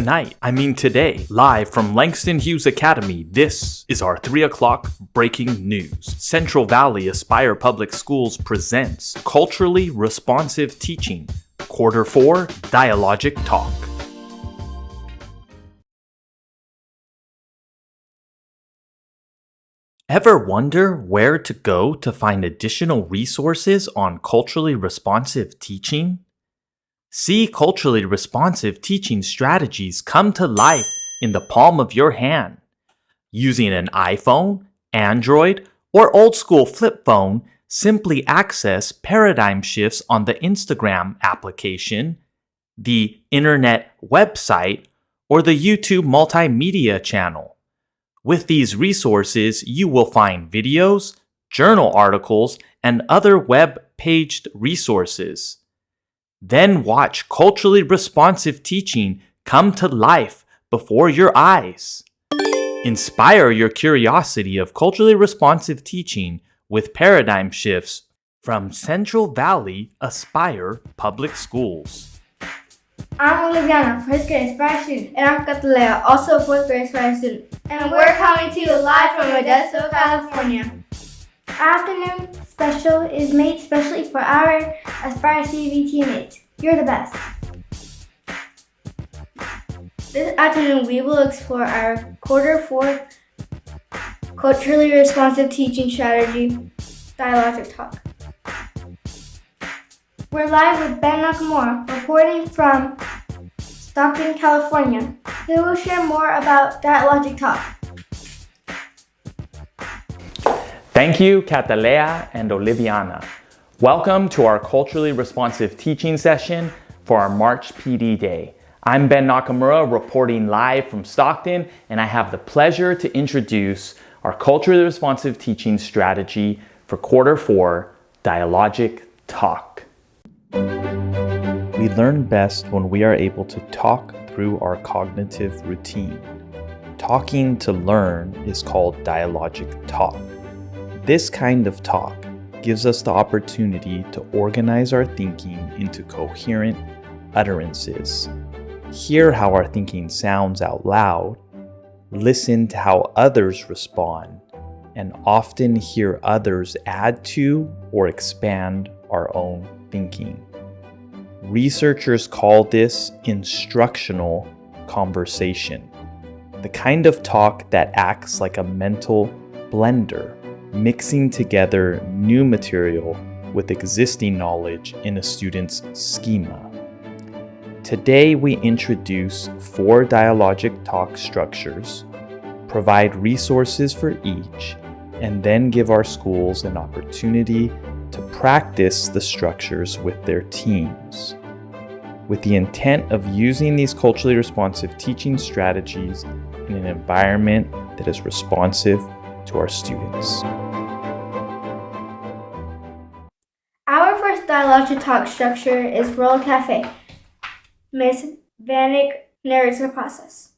Today, live from Langston Hughes Academy, this is our 3 o'clock breaking news. Central Valley Aspire Public Schools presents Culturally Responsive Teaching, Quarter 4 Dialogic Talk. Ever wonder where to go to find additional resources on culturally responsive teaching? See culturally responsive teaching strategies come to life in the palm of your hand. Using an iPhone, Android, or old school flip phone, simply access paradigm shifts on the Instagram application, the internet website, or the YouTube multimedia channel. With these resources, you will find videos, journal articles, and other web-paged resources. Then watch culturally responsive teaching come to life before your eyes. Inspire your curiosity of culturally responsive teaching with paradigm shifts from Central Valley Aspire Public Schools. I'm Oliviana, 4th grade Aspire student, and I'm Catalea, also a 4th grade Aspire student. And we're coming to you live from Modesto, California. Our afternoon special is made specially for our Aspire CV teammates. You're the best. This afternoon, we will explore our Quarter 4 Culturally Responsive Teaching Strategy, Dialogic Talk. We're live with Ben Nakamura, reporting from Stockton, California. He will share more about Dialogic Talk. Thank you, Catalea and Oliviana. Welcome to our culturally responsive teaching session for our March PD Day. I'm Ben Nakamura, reporting live from Stockton, and I have the pleasure to introduce our culturally responsive teaching strategy for Quarter 4, Dialogic Talk. We learn best when we are able to talk through our cognitive routine. Talking to learn is called dialogic talk. This kind of talk gives us the opportunity to organize our thinking into coherent utterances. Hear how our thinking sounds out loud, listen to how others respond, and often hear others add to or expand our own thinking. Researchers call this instructional conversation, the kind of talk that acts like a mental blender, mixing together new material with existing knowledge in a student's schema. Today we introduce 4 dialogic talk structures, provide resources for each, and then give our schools an opportunity to practice the structures with their teams, with the intent of using these culturally responsive teaching strategies in an environment that is responsive to our students. Our first Dialogic Talk structure is World Cafe. Ms. Vanek narrates the process.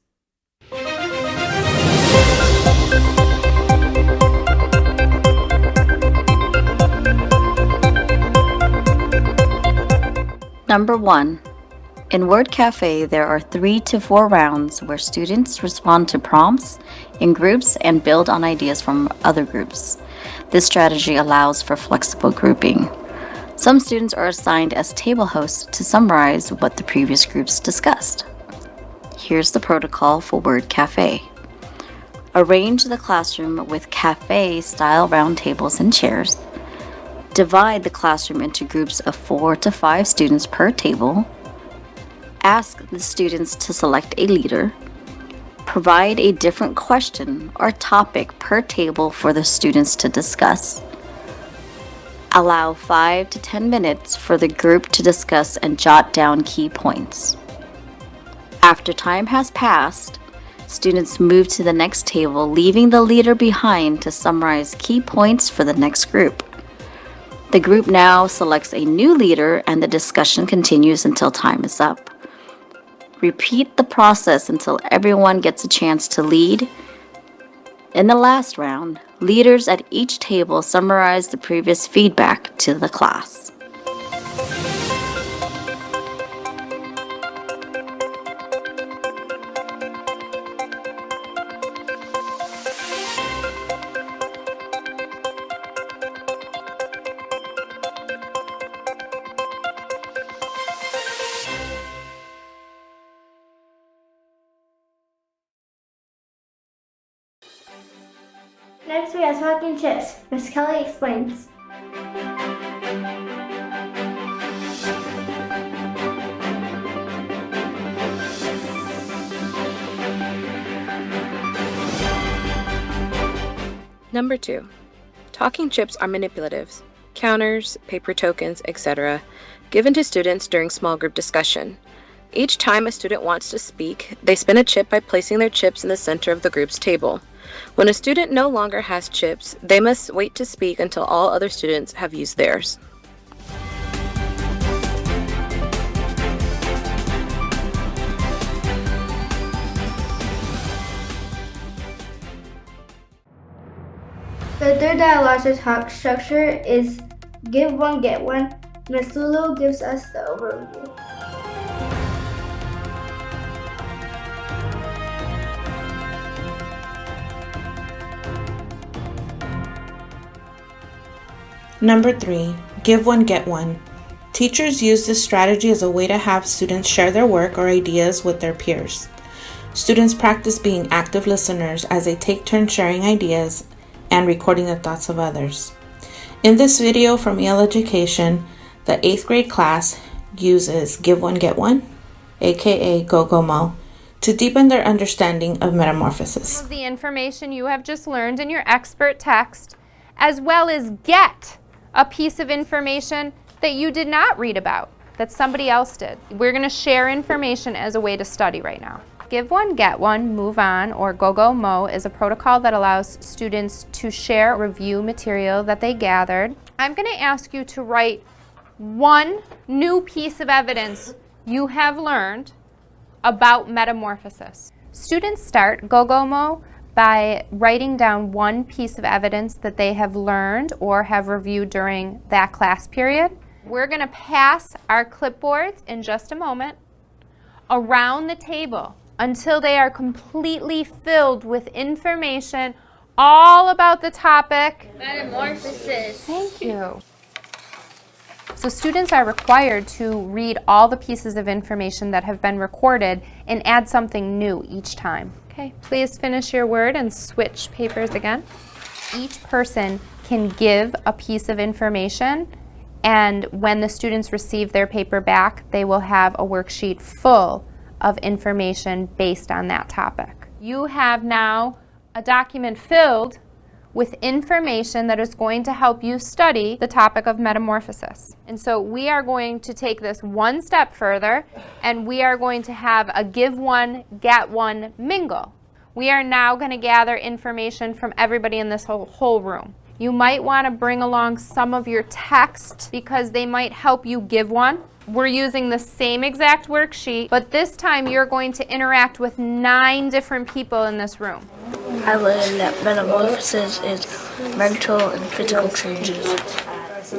Number 1. In Word Cafe, there are 3 to 4 rounds where students respond to prompts in groups and build on ideas from other groups. This strategy allows for flexible grouping. Some students are assigned as table hosts to summarize what the previous groups discussed. Here's the protocol for Word Cafe. Arrange the classroom with cafe-style round tables and chairs. Divide the classroom into groups of 4 to 5 students per table. Ask the students to select a leader. Provide a different question or topic per table for the students to discuss. Allow 5 to 10 minutes for the group to discuss and jot down key points. After time has passed, students move to the next table, leaving the leader behind to summarize key points for the next group. The group now selects a new leader and the discussion continues until time is up. Repeat the process until everyone gets a chance to lead. In the last round, leaders at each table summarize the previous feedback to the class. Next, we have talking chips. Miss Kelly explains. Number 2. Talking chips are manipulatives, counters, paper tokens, etc., given to students during small group discussion. Each time a student wants to speak, they spin a chip by placing their chips in the center of the group's table. When a student no longer has chips, they must wait to speak until all other students have used theirs. The third dialogic talk structure is give one, get one. Ms. Lulu gives us the overview. Number 3, give one, get one. Teachers use this strategy as a way to have students share their work or ideas with their peers. Students practice being active listeners as they take turns sharing ideas and recording the thoughts of others. In this video from EL Education, the 8th grade class uses Give One, Get One, aka Go-Go-Mo, to deepen their understanding of metamorphosis. Of the information you have just learned in your expert text, as well as get a piece of information that you did not read about, that somebody else did. We're going to share information as a way to study right now. Give one, get one, move on, or Go-Go-Mo is a protocol that allows students to share, review material that they gathered. I'm going to ask you to write one new piece of evidence you have learned about metamorphosis. Students start Go-Go-Mo by writing down one piece of evidence that they have learned or have reviewed during that class period. We're going to pass our clipboards in just a moment around the table until they are completely filled with information all about the topic. Metamorphosis. Thank you. So students are required to read all the pieces of information that have been recorded and add something new each time. Okay, please finish your word and switch papers again. Each person can give a piece of information, and when the students receive their paper back, they will have a worksheet full of information based on that topic. You have now a document filled with information that is going to help you study the topic of metamorphosis. And so we are going to take this one step further, and we are going to have a give one, get one mingle. We are now going to gather information from everybody in this whole room. You might want to bring along some of your text because they might help you give one. We're using the same exact worksheet, but this time you're going to interact with 9 different people in this room. I learned that metamorphosis is mental and physical changes.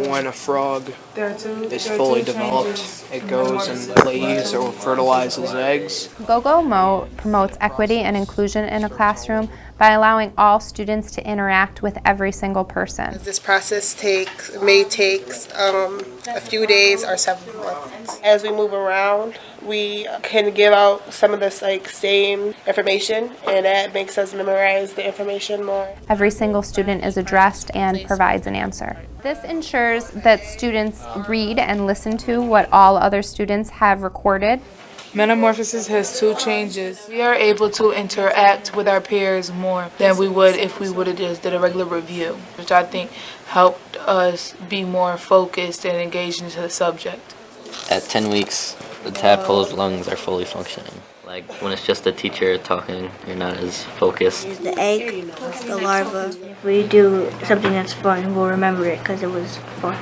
When a frog is fully developed, it goes and lays or fertilizes eggs. Go-Go-Mo promotes equity and inclusion in a classroom by allowing all students to interact with every single person. This process may take a few days or several months. As we move around, we can give out some of this same information, and that makes us memorize the information more. Every single student is addressed and provides an answer. This ensures that students read and listen to what all other students have recorded. Metamorphosis has 2 changes. We are able to interact with our peers more than we would if we would have just did a regular review, which I think helped us be more focused and engaged into the subject. At 10 weeks, the tadpole's lungs are fully functioning. Like when it's just the teacher talking, you're not as focused. The egg, the larva. If we do something that's fun, we'll remember it because it was fun.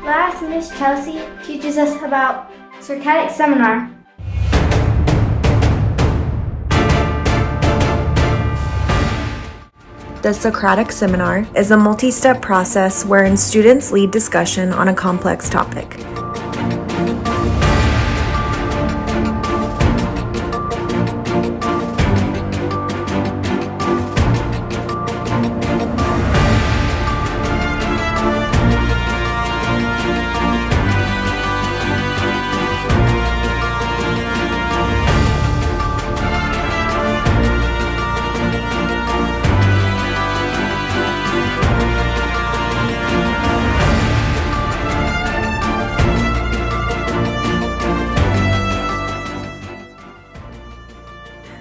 Last, Miss Chelsea teaches us about Socratic seminar. The Socratic seminar is a multi-step process wherein students lead discussion on a complex topic.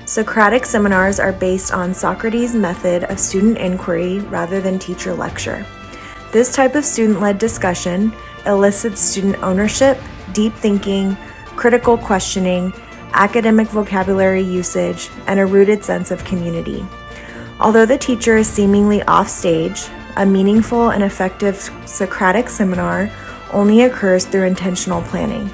Socratic seminars are based on Socrates' method of student inquiry rather than teacher lecture. This type of student-led discussion elicits student ownership, deep thinking, critical questioning, academic vocabulary usage, and a rooted sense of community. Although the teacher is seemingly off stage, a meaningful and effective Socratic seminar only occurs through intentional planning.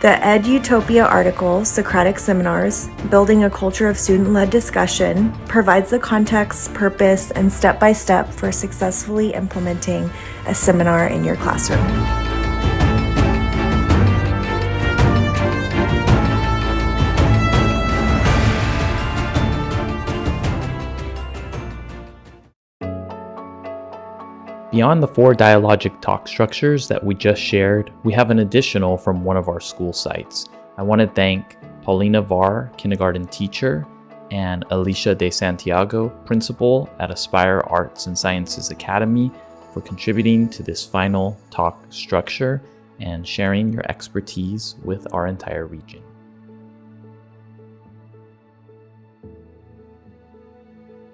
The EdUtopia article, Socratic Seminars, Building a Culture of Student-Led Discussion, provides the context, purpose, and step-by-step for successfully implementing a seminar in your classroom. Beyond the 4 dialogic talk structures that we just shared, we have an additional from one of our school sites. I want to thank Paulina Varr, kindergarten teacher, and Alicia De Santiago, principal at Aspire Arts and Sciences Academy, for contributing to this final talk structure and sharing your expertise with our entire region.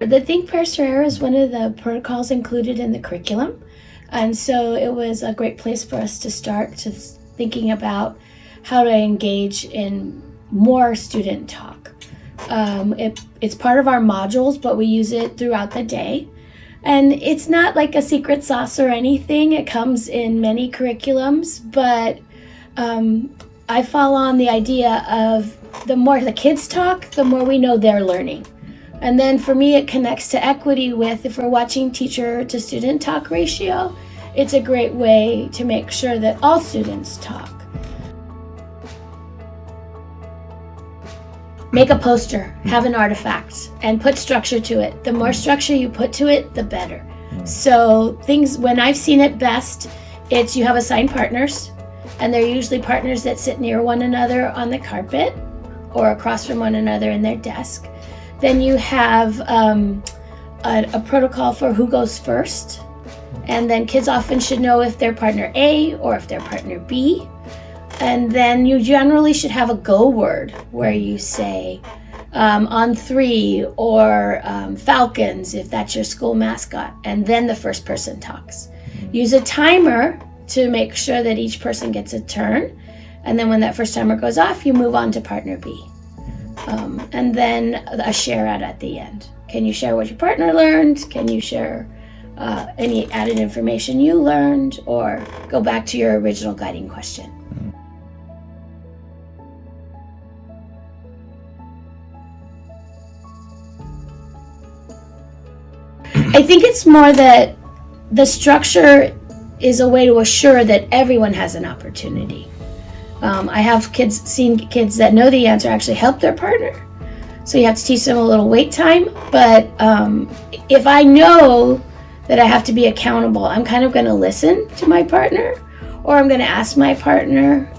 The Think Prayer Prayer is one of the protocols included in the curriculum, and so it was a great place for us to start to thinking about how to engage in more student talk. It's part of our modules, but we use it throughout the day, and it's not like a secret sauce or anything. It comes in many curriculums, but I fall on the idea of the more the kids talk, the more we know they're learning. And then for me, it connects to equity with, if we're watching teacher to student talk ratio, it's a great way to make sure that all students talk. Make a poster, have an artifact, and put structure to it. The more structure you put to it, the better. So things, when I've seen it best, it's you have assigned partners, and they're usually partners that sit near one another on the carpet or across from one another in their desk. Then you have a protocol for who goes first. And then kids often should know if they're partner A or if they're partner B. And then you generally should have a go word where you say, on 3, or falcons if that's your school mascot, and then the first person talks. Use a timer to make sure that each person gets a turn, and then when that first timer goes off, you move on to partner B. And then a share out at the end. Can you share what your partner learned? Can you share any added information you learned, or go back to your original guiding question? I think it's more that the structure is a way to assure that everyone has an opportunity. I have seen kids that know the answer actually help their partner. So you have to teach them a little wait time. But if I know that I have to be accountable, I'm kind of going to listen to my partner, or I'm going to ask my partner.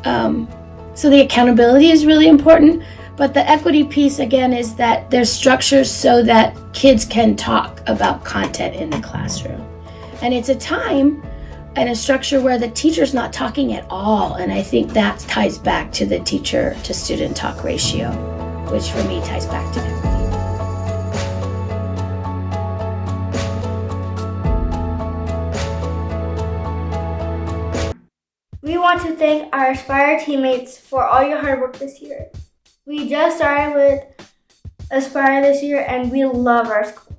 So the accountability is really important. But the equity piece, again, is that there's structures so that kids can talk about content in the classroom. And it's a time and a structure where the teacher's not talking at all. And I think that ties back to the teacher to student talk ratio, which for me ties back to equity. We want to thank our Aspire teammates for all your hard work this year. We just started with Aspire this year and we love our school.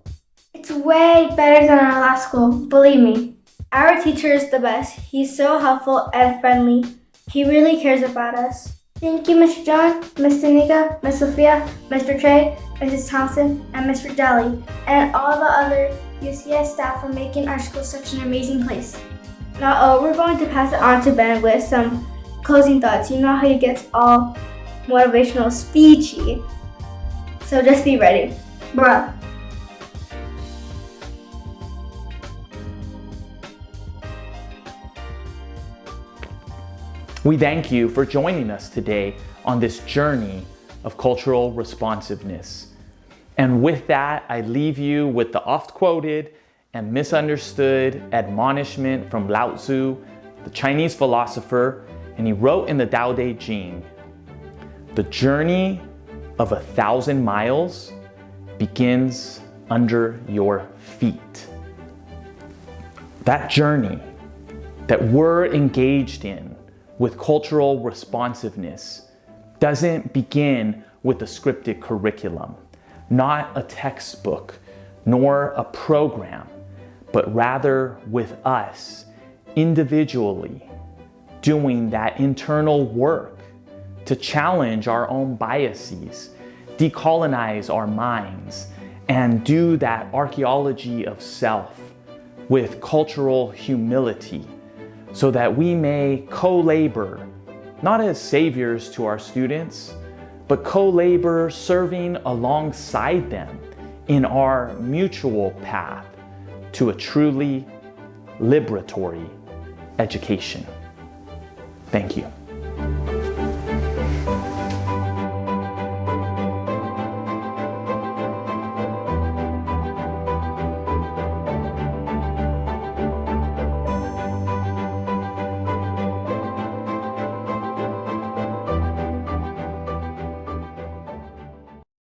It's way better than our last school, believe me. Our teacher is the best. He's so helpful and friendly. He really cares about us. Thank you, Mr. John, Ms. Danica, Ms. Sophia, Mr. Trey, Mrs. Thompson, and Mr. Daly, and all the other UCS staff for making our school such an amazing place. Now, we're going to pass it on to Ben with some closing thoughts. You know how he gets all motivational speechy. So just be ready. Bruh. We thank you for joining us today on this journey of cultural responsiveness. And with that, I leave you with the oft-quoted and misunderstood admonishment from Lao Tzu, the Chinese philosopher, and he wrote in the Tao Te Ching, "The journey of 1,000 miles begins under your feet." That journey that we're engaged in with cultural responsiveness doesn't begin with a scripted curriculum, not a textbook, nor a program, but rather with us individually doing that internal work to challenge our own biases, decolonize our minds, and do that archaeology of self with cultural humility, so that we may co-labor, not as saviors to our students, but co-labor serving alongside them in our mutual path to a truly liberatory education. Thank you.